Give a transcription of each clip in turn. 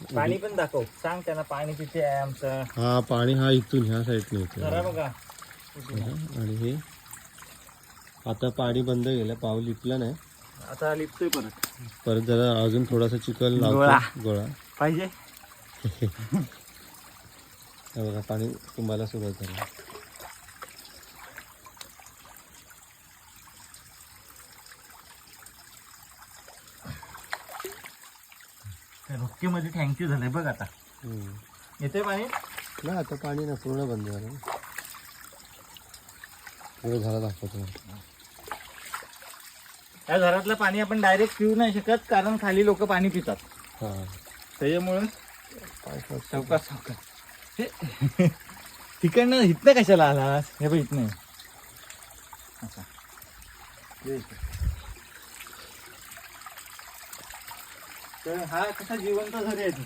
पाणी पण दाखव, सांग त्यांना पाणी किती आहे आमचं. हा पाणी हा इथून ह्या साईडने येतो जरा बघा. आणि हे आता पाणी बंद केलं, पाऊल लिपला नाही, आता लिपतोय परत. परत जरा अजून थोडासा चिखल गोळा. लावतो, गोळा पाहिजे. हे बघा पाणी तुम्हाला सुरुवात झाली. रोक्के मध्ये थँक्यू झालंय बघ. आता येते पाणी नाही, आता पाणी ना पूर्ण बंद झालं. वेळ झाला दाखवतो. या घरातलं पाणी आपण डायरेक्ट पिऊ नाही शकत, कारण खाली लोक पाणी पितात. हा त्याच्यामुळे सावकाश सावकाश. तिकडनं इथनं कशाला आलास? हे बघ इथनं. अच्छा, तर हा कसा जिवंत झरे आहे.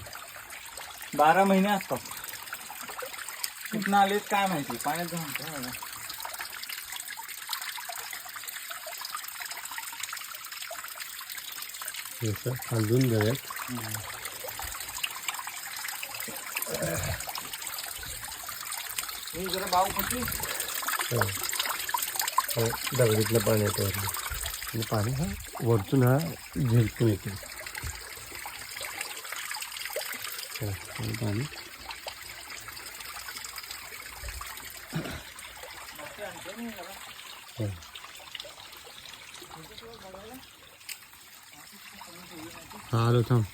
12 महिने असतात. कुठनं आलेत काय माहिती. पाण्यात जाऊन खालून जाऊयात. मी जरा बाव होती. दगडीतलं पाणी येतं आणि पाणी हा वरतून हा झेलतून येते. पाणी हा आलो थांब.